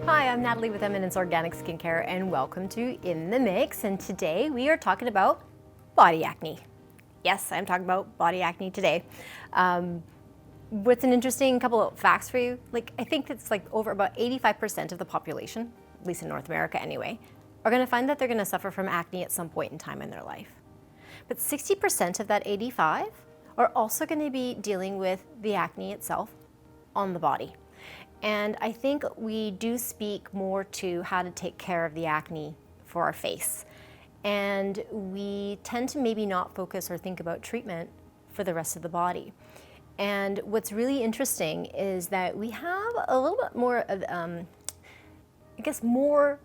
Hi, I'm Natalie with Eminence Organic Skincare and welcome to In the Mix, and today we are talking about body acne. Yes, I'm talking about body acne today. What's an interesting couple of facts for you? I think it's over about 85% of the population, at least in North America anyway, are gonna find that they're gonna suffer from acne at some point in time in their life. But 60% of that 85 are also gonna be dealing with the acne itself on the body. And I think we do speak more to how to take care of the acne for our face. And we tend to maybe not focus or think about treatment for the rest of the body. And what's really interesting is that we have a little bit more of, more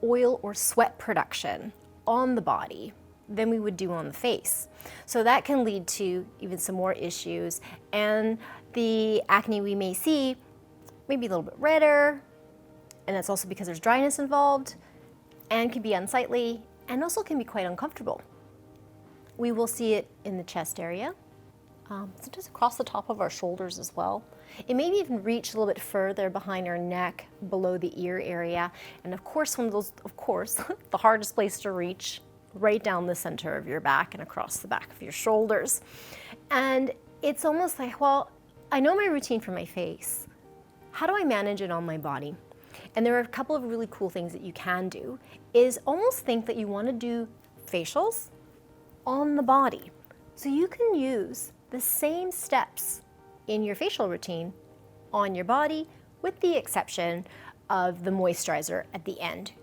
oil or sweat production on the body than we would do on the face. So that can lead to even some more issues. And the acne we may see maybe a little bit redder, and that's also because there's dryness involved, and can be unsightly, and also can be quite uncomfortable. We will see it in the chest area, sometimes across the top of our shoulders as well. It may even reach a little bit further behind our neck, below the ear area, and of course, the hardest place to reach, right down the center of your back and across the back of your shoulders. And it's almost like, well, I know my routine for my face. How do I manage it on my body? And there are a couple of really cool things that you can do, is almost think that you want to do facials on the body. So you can use the same steps in your facial routine on your body, with the exception of the moisturizer at the end.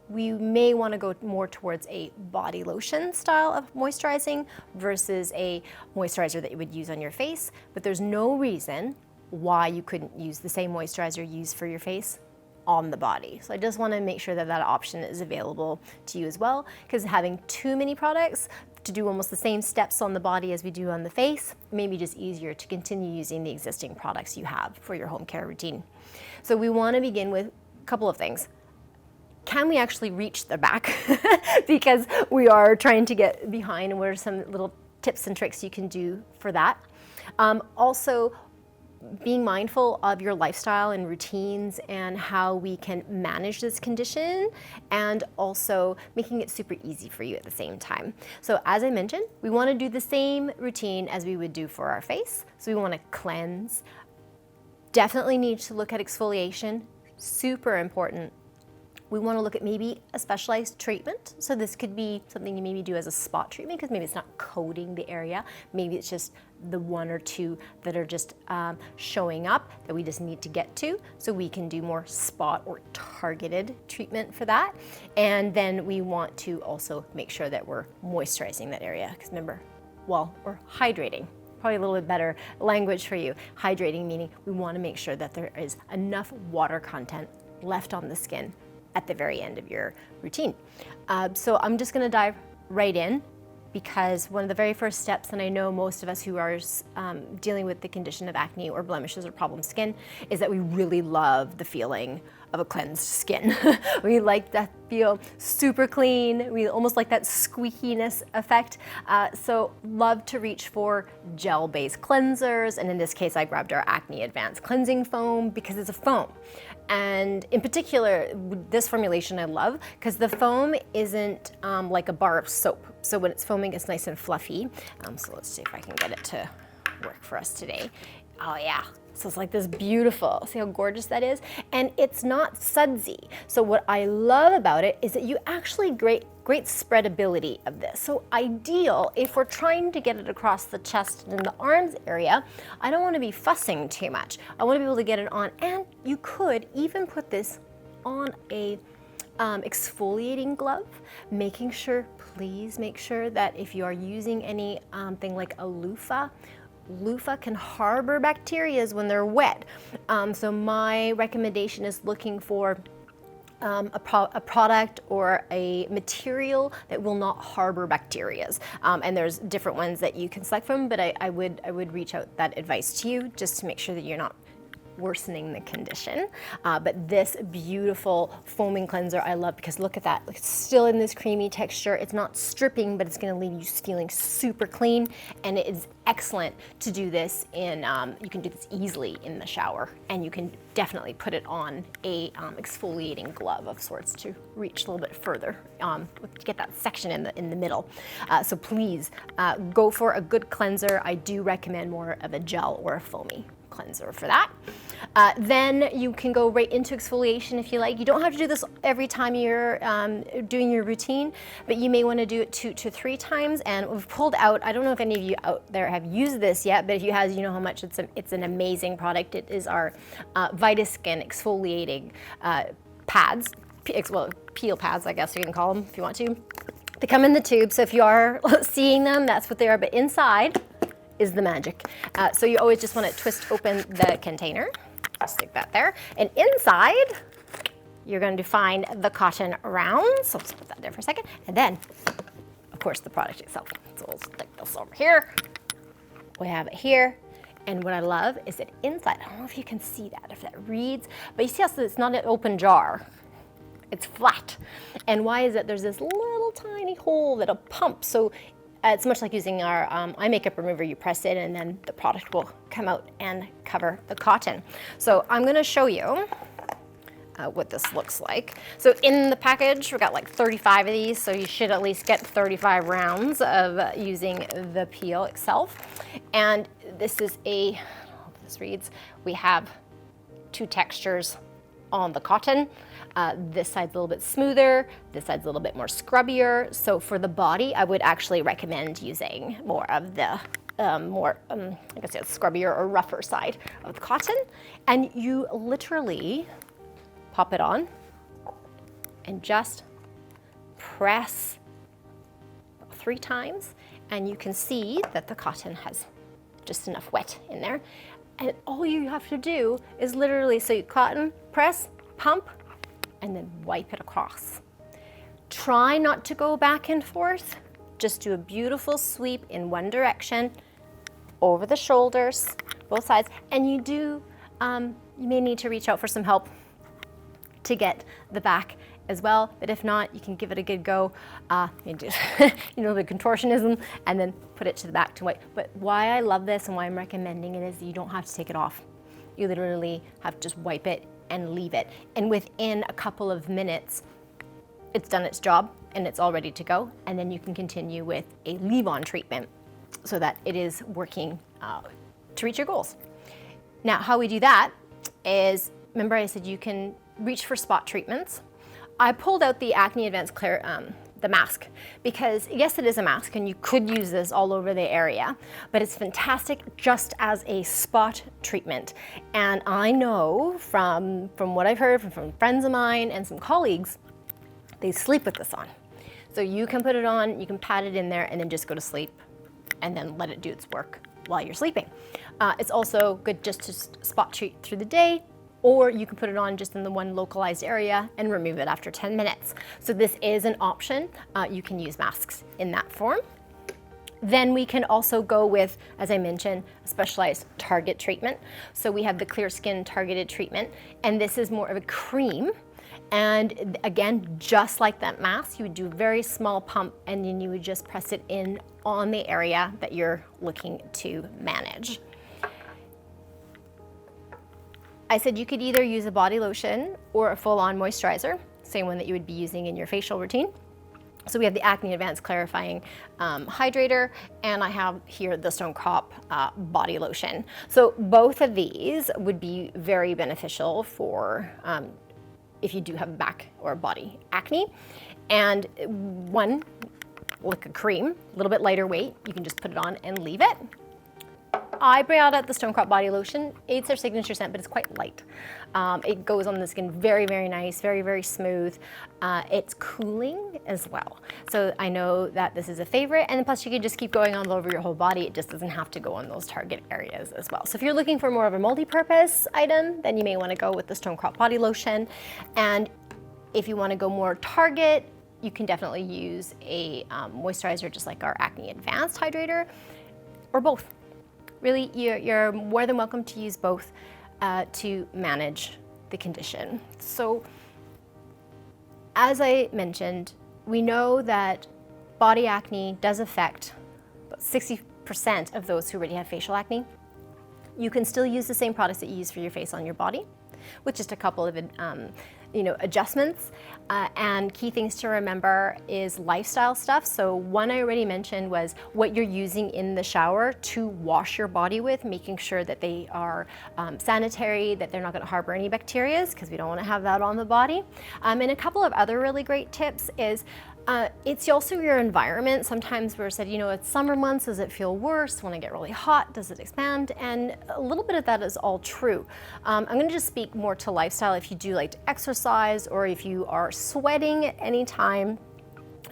We may want to go more towards a body lotion style of moisturizing versus a moisturizer that you would use on your face, but there's no reason why you couldn't use the same moisturizer you use for your face on the body. So I just want to make sure that that option is available to you as well, because having too many products to do almost the same steps on the body as we do on the face may be just easier to continue using the existing products you have for your home care routine. So we want to begin with a couple of things. Can we actually reach the back? Because we are trying to get behind, and what are some little tips and tricks you can do for that? Also, being mindful of your lifestyle and routines and how we can manage this condition, and also making it super easy for you at the same time. So as I mentioned, we want to do the same routine as we would do for our face. So we want to cleanse. Definitely need to look at exfoliation, super important. We want to look at maybe a specialized treatment. So this could be something you maybe do as a spot treatment, because maybe it's not coating the area. Maybe it's just the one or two that are just showing up that we just need to get to. So we can do more spot or targeted treatment for that. And then we want to also make sure that we're moisturizing that area, because remember, or hydrating. Probably a little bit better language for you. Hydrating meaning we want to make sure that there is enough water content left on the skin at the very end of your routine. So I'm just gonna dive right in, because one of the very first steps, and I know most of us who are dealing with the condition of acne or blemishes or problem skin, is that we really love the feeling of a cleansed skin. We like that feel super clean. We almost like that squeakiness effect. So love to reach for gel-based cleansers. And in this case, I grabbed our Acne Advanced Cleansing Foam because it's a foam. And in particular, this formulation I love because the foam isn't like a bar of soap. So when it's foaming, it's nice and fluffy. So let's see if I can get it to work for us today. Oh yeah. So it's like this beautiful, see how gorgeous that is? And it's not sudsy. So what I love about it is that you actually great spreadability of this. So ideal if we're trying to get it across the chest and the arms area. I don't want to be fussing too much. I want to be able to get it on, and you could even put this on a exfoliating glove, please make sure that if you are using any thing like a loofah can harbor bacteria when they're wet. So my recommendation is looking for a product or a material that will not harbor bacteria. And there's different ones that you can select from, but I would reach out that advice to you just to make sure that you're not worsening the condition. But this beautiful foaming cleanser I love because look at that. It's still in this creamy texture. It's not stripping, but it's gonna leave you feeling super clean. And it is excellent to do this in, you can do this easily in the shower, and you can definitely put it on a exfoliating glove of sorts to reach a little bit further, to get that section in the middle. So please go for a good cleanser. I do recommend more of a gel or a foamy cleanser for that. Then you can go right into exfoliation if you like. You don't have to do this every time you're doing your routine, but you may want to do it 2 to 3 times. And we've pulled out, I don't know if any of you out there have used this yet, but if you have, you know how much it's an amazing product. It is our Vitaskin exfoliating pads, well, peel pads, I guess you can call them if you want to. They come in the tube, so if you are seeing them, that's what they are, but inside is the magic. So you always just want to twist open the container, just stick that there, and inside you're going to find the cotton rounds. So let's put that there for a second, and then of course the product itself. So we'll stick this over here. We have it here, and what I love is that inside, I don't know if you can see that, if that reads, but you see how it's not an open jar. It's flat. And why is it? There's this little tiny hole that'll pump. So it's much like using our eye makeup remover. You press it and then the product will come out and cover the cotton. So I'm gonna show you what this looks like. So in the package, we've got like 35 of these, so you should at least get 35 rounds of using the peel itself. And this is I don't know if this reads, we have 2 textures on the cotton. This side's a little bit smoother, this side's a little bit more scrubbier. So for the body, I would actually recommend using more of the I guess it's scrubbier or rougher side of the cotton. And you literally pop it on and just press 3 times, and you can see that the cotton has just enough wet in there. And all you have to do is literally, so you cotton, press, pump, and then wipe it across. Try not to go back and forth. Just do a beautiful sweep in one direction, over the shoulders, both sides. And you may need to reach out for some help to get the back as well. But if not, you can give it a good go. You know, the contortionism, and then put it to the back to wipe. But why I love this and why I'm recommending it is you don't have to take it off. You literally have to just wipe it and leave it. And within a couple of minutes, it's done its job and it's all ready to go. And then you can continue with a leave-on treatment so that it is working to reach your goals. Now, how we do that is, remember I said you can reach for spot treatments. I pulled out the Acne Advanced Clear, the mask, because yes, it is a mask and you could use this all over the area, but it's fantastic just as a spot treatment. And I know from what I've heard from friends of mine and some colleagues, they sleep with this on. So you can put it on, you can pat it in there and then just go to sleep and then let it do its work while you're sleeping. It's also good just to spot treat through the day, or you can put it on just in the one localized area and remove it after 10 minutes. So this is an option. You can use masks in that form. Then we can also go with, as I mentioned, a specialized target treatment. So we have the Clear Skin Targeted Treatment, and this is more of a cream. And again, just like that mask, you would do a very small pump and then you would just press it in on the area that you're looking to manage. I said you could either use a body lotion or a full-on moisturizer, same one that you would be using in your facial routine. So we have the Acne Advanced Clarifying Hydrator, and I have here the Stone Crop Body Lotion. So both of these would be very beneficial for if you do have back or body acne. And one, like a cream, a little bit lighter weight, you can just put it on and leave it. I brought out the Stone Crop Body Lotion. It's their signature scent, but it's quite light. It goes on the skin very, very nice, very, very smooth. It's cooling as well. So I know that this is a favorite, and plus you can just keep going all over your whole body. It just doesn't have to go on those target areas as well. So if you're looking for more of a multi-purpose item, then you may want to go with the Stone Crop Body Lotion. And if you want to go more target, you can definitely use a moisturizer just like our Acne Advanced Hydrator, or both. Really, you're more than welcome to use both. to manage the condition. So, as I mentioned, we know that body acne does affect about 60% of those who already have facial acne. You can still use the same products that you use for your face on your body, with just a couple of adjustments. And key things to remember is lifestyle stuff. So one I already mentioned was what you're using in the shower to wash your body with, making sure that they are sanitary, that they're not going to harbor any bacteria, because we don't want to have that on the body. And a couple of other really great tips is it's also your environment. Sometimes we're said, it's summer months, does it feel worse? When I get really hot, does it expand? And a little bit of that is all true. I'm gonna just speak more to lifestyle. If you do like to exercise, or if you are sweating at any time,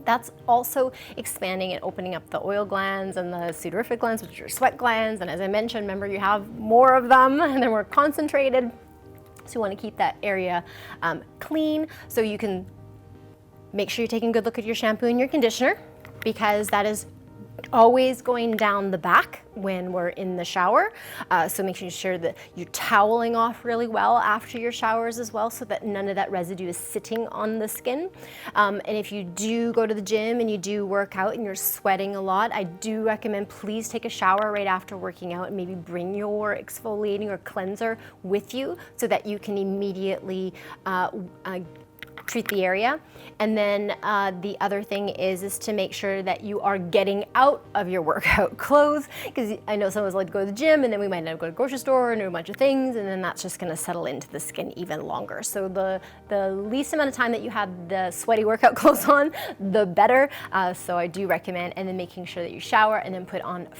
that's also expanding and opening up the oil glands and the sudorific glands, which are your sweat glands. And as I mentioned, remember you have more of them and they're more concentrated. So you wanna keep that area clean, so you can make sure you're taking a good look at your shampoo and your conditioner, because that is always going down the back when we're in the shower. So making sure that you're toweling off really well after your showers as well, so that none of that residue is sitting on the skin. And if you do go to the gym and you do work out and you're sweating a lot, I do recommend please take a shower right after working out, and maybe bring your exfoliating or cleanser with you so that you can immediately treat the area. And then the other thing is to make sure that you are getting out of your workout clothes, because I know some of us like to go to the gym and then we might end up going to the grocery store and do a bunch of things, and then that's just going to settle into the skin even longer. So the least amount of time that you have the sweaty workout clothes on, the better. So I do recommend, and then making sure that you shower and then put on a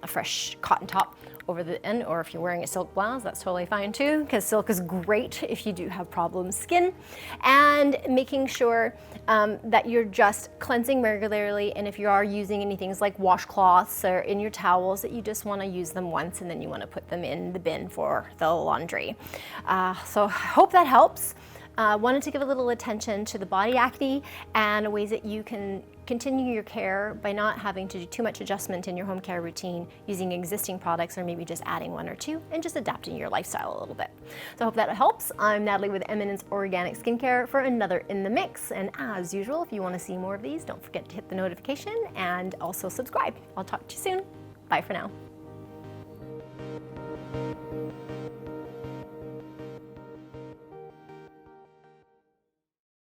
fresh cotton top over the end, or if you're wearing a silk blouse, that's totally fine too, because silk is great if you do have problem skin. And making sure that you're just cleansing regularly, and if you are using any things like washcloths or in your towels, that you just want to use them once and then you want to put them in the bin for the laundry. So I hope that helps. Wanted to give a little attention to the body acne and ways that you can continue your care by not having to do too much adjustment in your home care routine, using existing products, or maybe just adding one or two and just adapting your lifestyle a little bit. So I hope that helps. I'm Natalie with Eminence Organic Skincare for another In the Mix. And as usual, if you want to see more of these, don't forget to hit the notification and also subscribe. I'll talk to you soon. Bye for now.